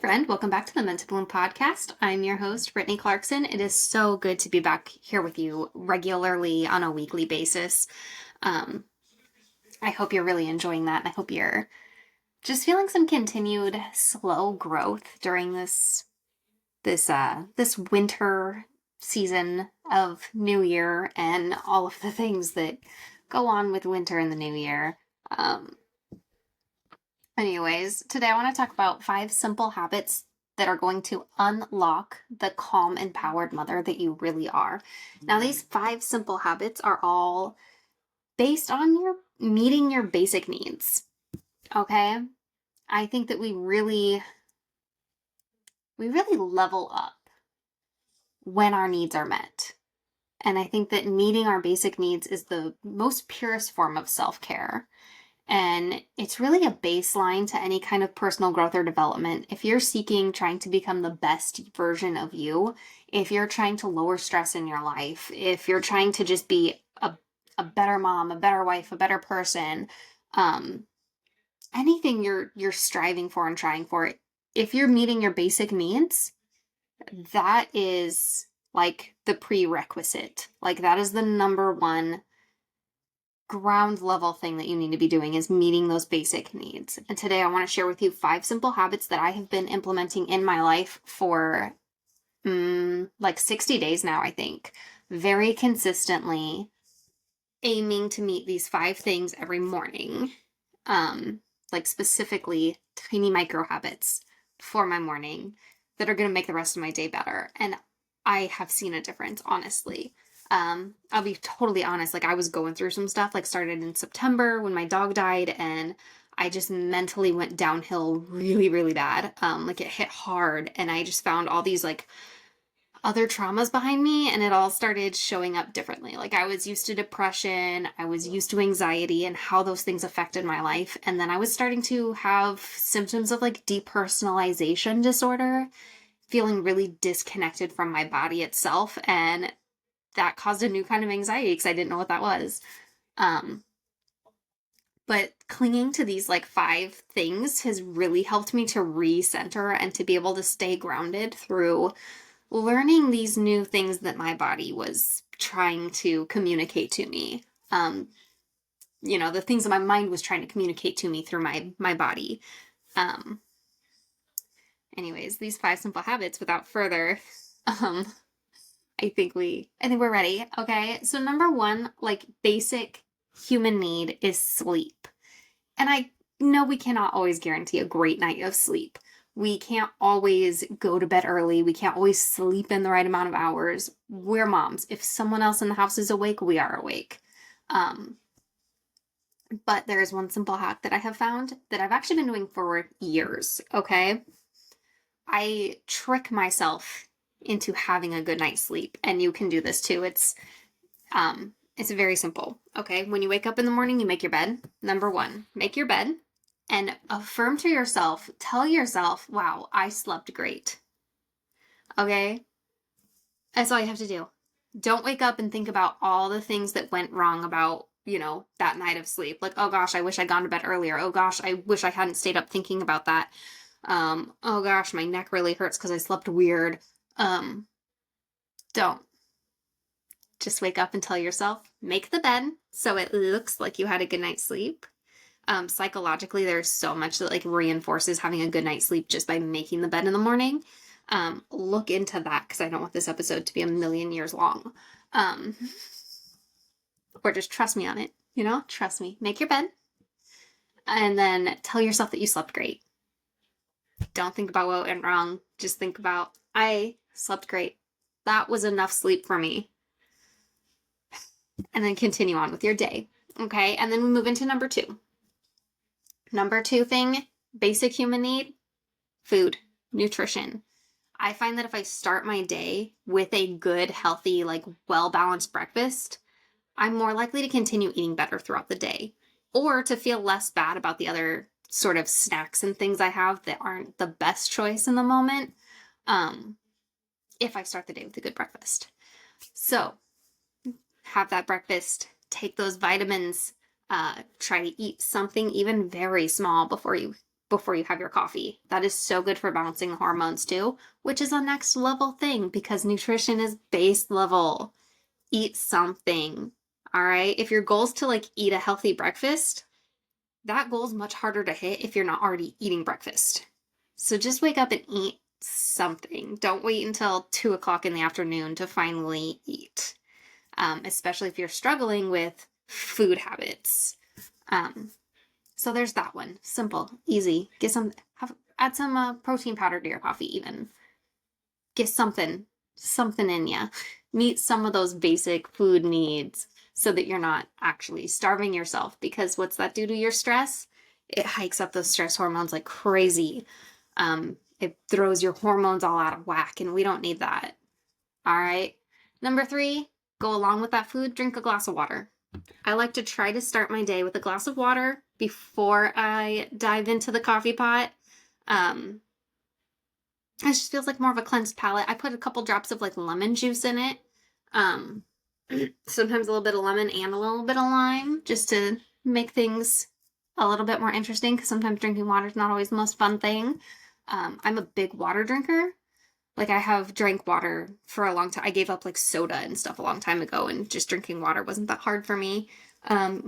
friend. Welcome back to the Mental Bloom podcast. I'm your host, Brittany Clarkson. It is so good to be back here with you regularly on a weekly basis. I hope you're really enjoying that, and I hope you're just feeling some continued slow growth during this winter season of New Year and all of the things that go on with winter and the New Year. Anyways, today I want to talk about 5 simple habits that are going to unlock the calm, empowered mother that you really are. Now, these 5 simple habits are all based on your meeting your basic needs. Okay? I think that we really level up when our needs are met. And I think that meeting our basic needs is the most purest form of self-care. And it's really a baseline to any kind of personal growth or development. If you're trying to become the best version of you, if you're trying to lower stress in your life, if you're trying to just be a better mom, a better wife, a better person, anything you're striving for and trying for, if you're meeting your basic needs, that is like the prerequisite. Like that is the number one ground level thing that you need to be doing is meeting those basic needs. And today I want to share with you 5 simple habits that I have been implementing in my life for like 60 days now, I think. Very consistently aiming to meet these 5 things every morning. Like specifically tiny micro habits for my morning that are going to make the rest of my day better. And I have seen a difference, honestly. I'll be totally honest, like I was going through some stuff, like started in September when my dog died, and I just mentally went downhill really, really bad. Like it hit hard, and I just found all these like other traumas behind me, and it all started showing up differently. Like I was used to depression, I was used to anxiety and how those things affected my life. And then I was starting to have symptoms of like depersonalization disorder, feeling really disconnected from my body itself. And that caused a new kind of anxiety because I didn't know what that was. But clinging to these like 5 things has really helped me to recenter and to be able to stay grounded through learning these new things that my body was trying to communicate to me. The things that my mind was trying to communicate to me through my body. Anyways, these 5 simple habits without further I think we're ready. Okay. So number 1, like basic human need is sleep. And I know we cannot always guarantee a great night of sleep. We can't always go to bed early. We can't always sleep in the right amount of hours. We're moms. If someone else in the house is awake, we are awake. But there is one simple hack that I have found that I've actually been doing for years. Okay. I trick myself into having a good night's sleep, and you can do this too. It's very simple. Okay, when you wake up in the morning, you make your bed. Number 1, make your bed and affirm to yourself, tell yourself, wow, I slept great. Okay, that's all you have to do. Don't wake up and think about all the things that went wrong about that night of sleep. Like, oh gosh, I wish I'd gone to bed earlier. Oh gosh, I wish I hadn't stayed up thinking about that. Oh gosh, my neck really hurts because I slept weird. Don't. Just wake up and tell yourself, make the bed so it looks like you had a good night's sleep. Psychologically, there's so much that like reinforces having a good night's sleep just by making the bed in the morning. Look into that because I don't want this episode to be a million years long. Or just trust me on it, trust me. Make your bed and then tell yourself that you slept great. Don't think about what went wrong. Just think about, I slept great. That was enough sleep for me. And then continue on with your day. Okay, and then we move into number 2. Number 2 thing, basic human need, food, nutrition. I find that if I start my day with a good, healthy, like well-balanced breakfast, I'm more likely to continue eating better throughout the day, or to feel less bad about the other sort of snacks and things I have that aren't the best choice in the moment, if I start the day with a good breakfast. So have that breakfast, take those vitamins, try to eat something even very small before you before you have your coffee. That is so good for balancing the hormones too, which is a next level thing because nutrition is base level. Eat something. All right. If your goal is to like eat a healthy breakfast, that goal is much harder to hit if you're not already eating breakfast. So just wake up and eat something. Don't wait until 2 o'clock in the afternoon to finally eat, especially if you're struggling with food habits. So there's that one. Simple, easy. Add some protein powder to your coffee even. Get something in ya. Meet some of those basic food needs so that you're not actually starving yourself, because what's that do to your stress? It hikes up those stress hormones like crazy. It throws your hormones all out of whack, and we don't need that. All right. Number 3, go along with that food, drink a glass of water. I like to try to start my day with a glass of water before I dive into the coffee pot. It just feels like more of a cleansed palate. I put a couple drops of like lemon juice in it. Sometimes a little bit of lemon and a little bit of lime just to make things a little bit more interesting, because sometimes drinking water is not always the most fun thing. I'm a big water drinker. Like I have drank water for a long time. I gave up like soda and stuff a long time ago, and just drinking water wasn't that hard for me. But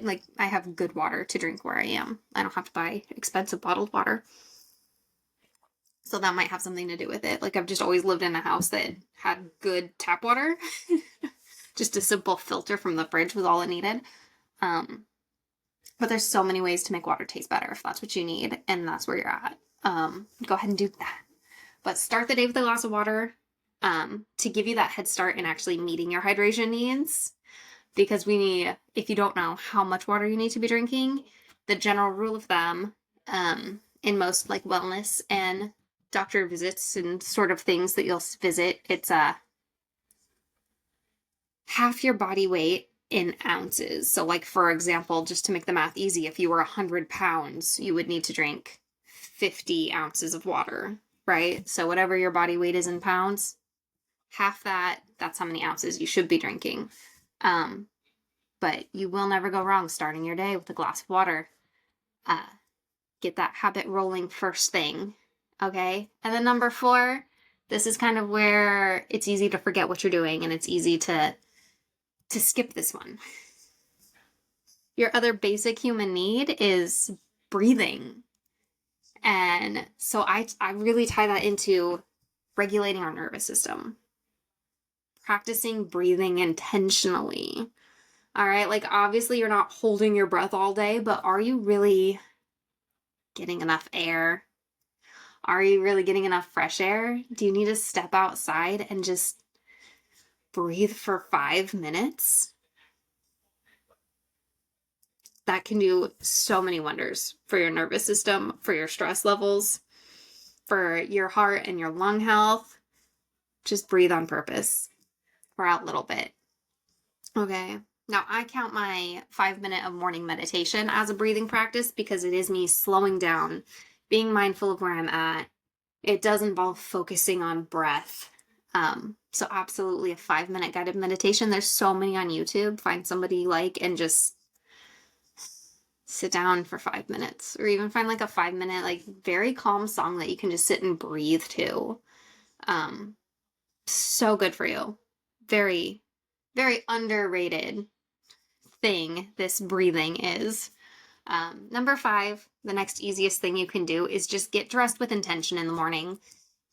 like I have good water to drink where I am. I don't have to buy expensive bottled water. So that might have something to do with it. Like I've just always lived in a house that had good tap water. Just a simple filter from the fridge was all it needed. But there's so many ways to make water taste better if that's what you need and that's where you're at. Go ahead and do that. But start the day with a glass of water to give you that head start in actually meeting your hydration needs. Because if you don't know how much water you need to be drinking, the general rule of thumb in most like wellness and doctor visits and sort of things that you'll visit, it's half your body weight in ounces. So like, for example, just to make the math easy, if you were 100 pounds, you would need to drink 50 ounces of water, right? So whatever your body weight is in pounds, half that's how many ounces you should be drinking. But you will never go wrong starting your day with a glass of water. Get that habit rolling first thing, okay? And then number 4, this is kind of where it's easy to forget what you're doing, and it's easy to skip this one. Your other basic human need is breathing. And so I really tie that into regulating our nervous system. Practicing breathing intentionally. All right, like obviously you're not holding your breath all day, but are you really getting enough air? Are you really getting enough fresh air? Do you need to step outside and just breathe for 5 minutes? That can do so many wonders for your nervous system, for your stress levels, for your heart and your lung health. Just breathe on purpose for a little bit. Okay. Now, I count my 5-minute of morning meditation as a breathing practice because it is me slowing down, being mindful of where I'm at. It does involve focusing on breath. So absolutely a 5-minute guided meditation. There's so many on YouTube. Find somebody you like and just sit down for 5 minutes, or even find like a 5-minute, like very calm song that you can just sit and breathe to. So good for you. Very, very underrated thing this breathing is. Number 5, the next easiest thing you can do is just get dressed with intention in the morning.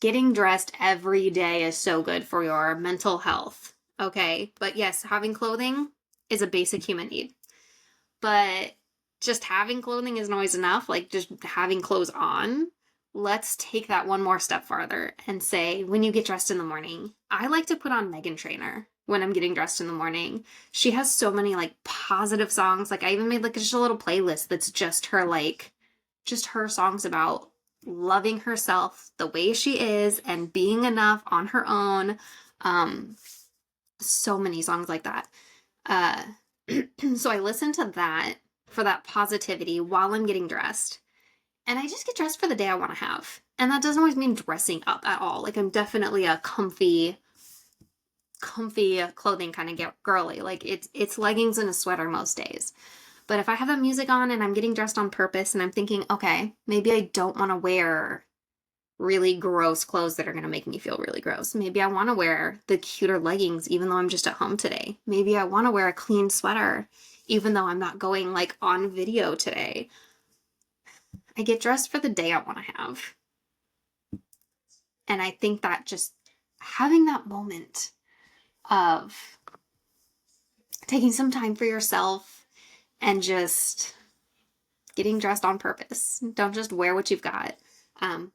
Getting dressed every day is so good for your mental health. Okay, but yes, having clothing is a basic human need. But just having clothing isn't always enough. Like just having clothes on. Let's take that one more step farther and say, when you get dressed in the morning, I like to put on Meghan Trainor when I'm getting dressed in the morning. She has so many like positive songs. Like I even made like just a little playlist that's just her, like just her songs about loving herself the way she is and being enough on her own. So many songs like that. So I listen to that for that positivity while I'm getting dressed. And I just get dressed for the day I want to have. And that doesn't always mean dressing up at all. Like I'm definitely a comfy clothing kind of girly. Like it's leggings and a sweater most days. But if I have the music on and I'm getting dressed on purpose and I'm thinking, okay, maybe I don't want to wear really gross clothes that are going to make me feel really gross. Maybe I want to wear the cuter leggings even though I'm just at home today. Maybe I want to wear a clean sweater even though I'm not going like on video today. I get dressed for the day I want to have. And I think that just having that moment of taking some time for yourself and just getting dressed on purpose. Don't just wear what you've got.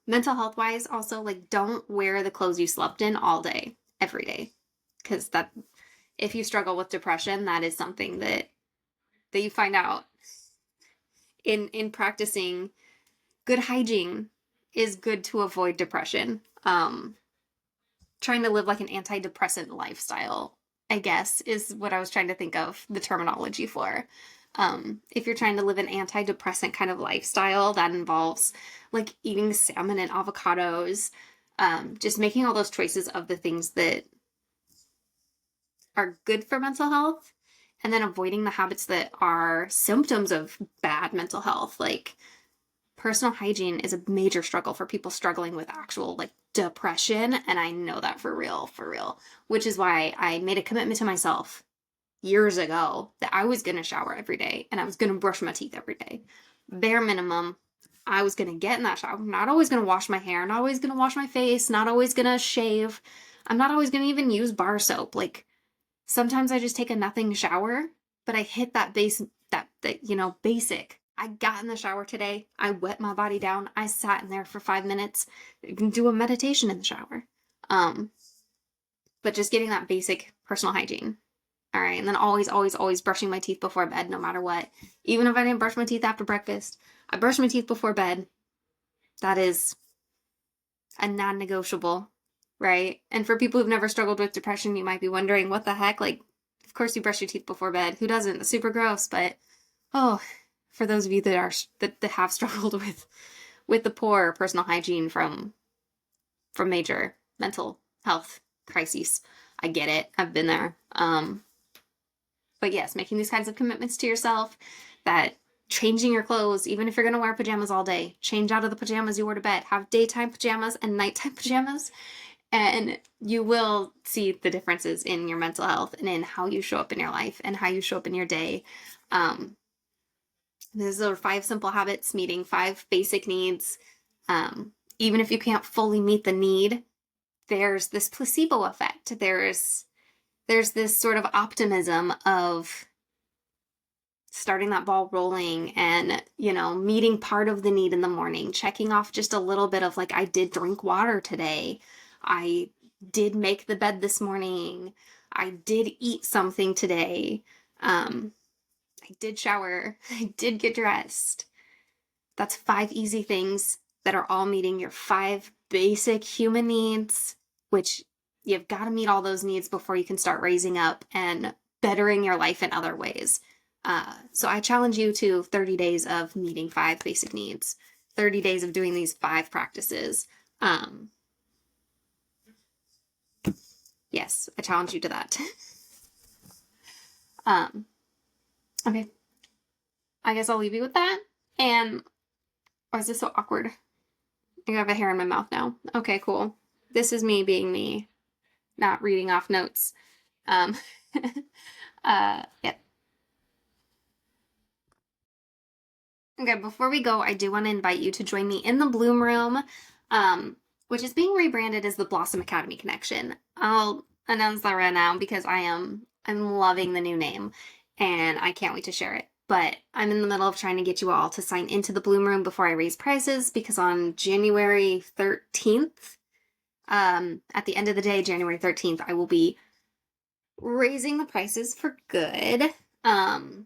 Mental health wise, also, like, don't wear the clothes you slept in all day, every day. Because that, if you struggle with depression, that is something that you find out in practicing good hygiene is good to avoid depression. Trying to live like an antidepressant lifestyle, I guess, is what I was trying to think of the terminology for. If you're trying to live an antidepressant kind of lifestyle, that involves like eating salmon and avocados, just making all those choices of the things that are good for mental health, and then avoiding the habits that are symptoms of bad mental health. Like personal hygiene is a major struggle for people struggling with actual like depression, and I know that for real, which is why I made a commitment to myself years ago that I was going to shower every day and I was going to brush my teeth every day. Bare minimum, I was going to get in that shower. I'm not always going to wash my hair, not always going to wash my face, not always going to shave. I'm not always going to even use bar soap. Like sometimes I just take a nothing shower, but I hit that base, that basic. I got in the shower today. I wet my body down. I sat in there for 5 minutes. You can do a meditation in the shower. But just getting that basic personal hygiene. All right. And then always brushing my teeth before bed, no matter what. Even if I didn't brush my teeth after breakfast, I brush my teeth before bed. That is a non-negotiable, right? And for people who've never struggled with depression, you might be wondering, what the heck? Like, of course you brush your teeth before bed. Who doesn't? It's super gross. But, oh, for those of you that have struggled with the poor personal hygiene from major mental health crises, I get it. I've been there. But yes, making these kinds of commitments to yourself, that changing your clothes, even if you're going to wear pajamas all day, change out of the pajamas you wore to bed, have daytime pajamas and nighttime pajamas, and you will see the differences in your mental health and in how you show up in your life and how you show up in your day. These are 5 simple habits, meeting 5 basic needs. Even if you can't fully meet the need, there's this placebo effect. There's this sort of optimism of starting that ball rolling and, meeting part of the need in the morning, checking off just a little bit of like, I did drink water today. I did make the bed this morning. I did eat something today. I did shower. I did get dressed. That's 5 easy things that are all meeting your 5 basic human needs, which you've got to meet all those needs before you can start raising up and bettering your life in other ways. So I challenge you to 30 days of meeting 5 basic needs, 30 days of doing these 5 practices. Yes, I challenge you to that. Okay. I guess I'll leave you with that. And, oh, is this so awkward? I have a hair in my mouth now. Okay, cool. This is me being me, not reading off notes. Yeah. Okay, before we go, I do want to invite you to join me in the Bloom Room, which is being rebranded as the Blossom Academy Connection. I'll announce that right now because I'm loving the new name and I can't wait to share it. But I'm in the middle of trying to get you all to sign into the Bloom Room before I raise prices, because on January 13th, at the end of the day, January 13th, I will be raising the prices for good. And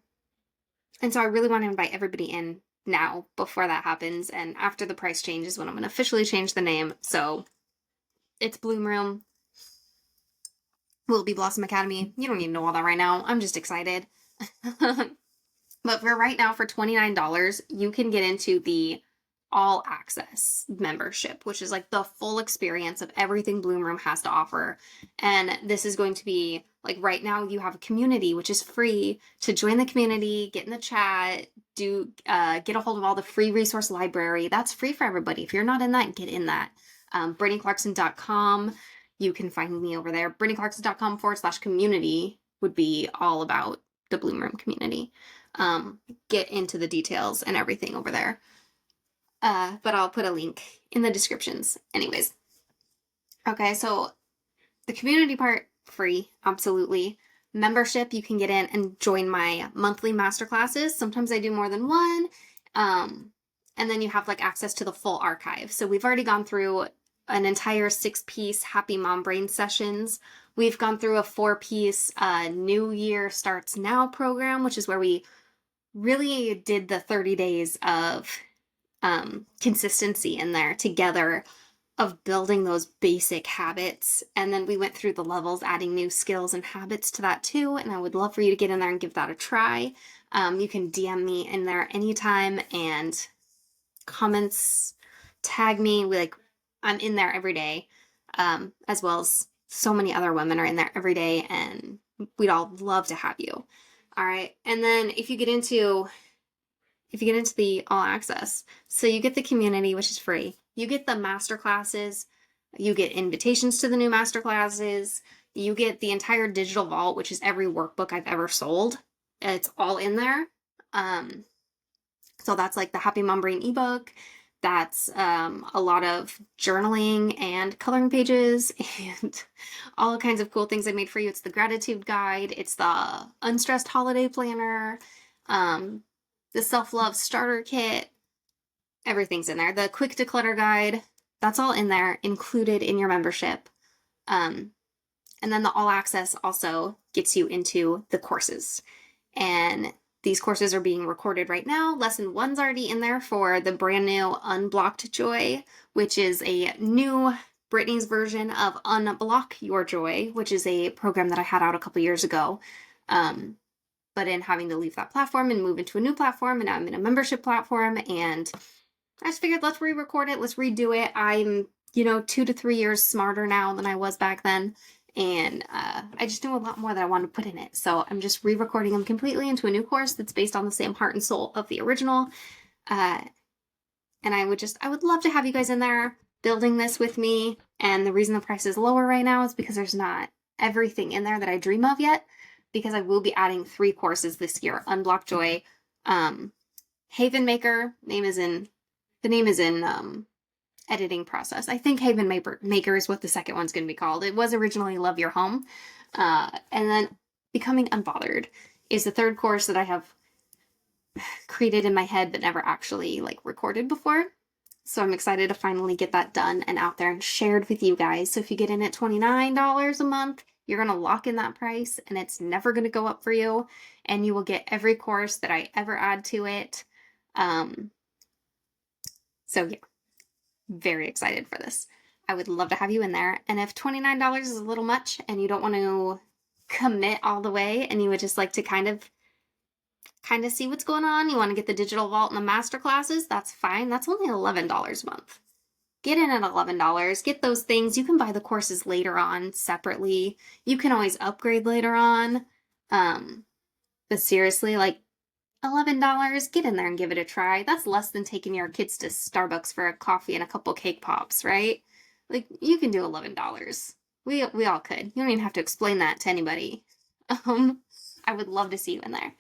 so I really want to invite everybody in now before that happens. And after the price change is when I'm going to officially change the name. So it's Bloom Room. Will be Blossom Academy. You don't need to know all that right now. I'm just excited. But for right now, for $29, you can get into the all access membership, which is like the full experience of everything Bloom Room has to offer. And this is going to be like right now you have a community, which is free to join the community, get in the chat, get a hold of all the free resource library. That's free for everybody. If you're not in that, get in that. BrittanyClarkson.com. You can find me over there. BrittanyClarkson.com/community would be all about the Bloom Room community. Get into the details and everything over there. But I'll put a link in the descriptions anyways. Okay, so the community part, free, absolutely. Membership, you can get in and join my monthly masterclasses. Sometimes I do more than one. And then you have like access to the full archive. So we've already gone through an entire 6-piece Happy Mom Brain sessions. We've gone through a 4-piece New Year Starts Now program, which is where we really did the 30 days of consistency in there together of building those basic habits. And then we went through the levels, adding new skills and habits to that too. And I would love for you to get in there and give that a try. You can DM me in there anytime and comments, tag me. I'm in there every day, as well as so many other women are in there every day, and we'd all love to have you. All right. And then if you get into the all access, so you get the community, which is free. You get the master classes. You get invitations to the new master classes. You get the entire digital vault, which is every workbook I've ever sold. It's all in there. So that's like the Happy Mom Brain ebook. That's a lot of journaling and coloring pages and all kinds of cool things I made for you. It's the gratitude guide. It's the unstressed holiday planner. The self-love starter kit. Everything's in there. The quick declutter guide. That's all in there, included in your membership. And then the all access also gets you into the courses. And these courses are being recorded right now. Lesson 1's already in there for the brand new Unblocked Joy, which is a new Brittany's version of Unblock Your Joy, which is a program that I had out a couple years ago. But in having to leave that platform and move into a new platform, and now I'm in a membership platform, and I just figured let's re-record it, let's redo it. I'm, 2 to 3 years smarter now than I was back then. And I just knew a lot more that I wanted to put in it. So I'm just re-recording them completely into a new course that's based on the same heart and soul of the original. And I would love to have you guys in there building this with me. And the reason the price is lower right now is because there's not everything in there that I dream of yet. Because I will be adding 3 courses this year. Unblock Joy, Haven Maker, the name is in editing process. I think Haven Maker is what the second one's going to be called. It was originally Love Your Home. And then Becoming Unbothered is the 3rd course that I have created in my head but never actually recorded before. So I'm excited to finally get that done and out there and shared with you guys. So if you get in at $29 a month, you're going to lock in that price and it's never going to go up for you. And you will get every course that I ever add to it. So yeah. Very excited for this. I would love to have you in there. And if $29 is a little much and you don't want to commit all the way and you would just like to kind of see what's going on, you want to get the digital vault and the master classes, that's fine. That's only $11 a month. Get in at $11. Get those things. You can buy the courses later on separately. You can always upgrade later on. But seriously, $11, get in there and give it a try. That's less than taking your kids to Starbucks for a coffee and a couple cake pops, right? You can do $11. We all could. You don't even have to explain that to anybody. I would love to see you in there.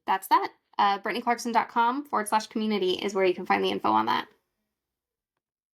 That's that. BrittanyClarkson.com/community is where you can find the info on that.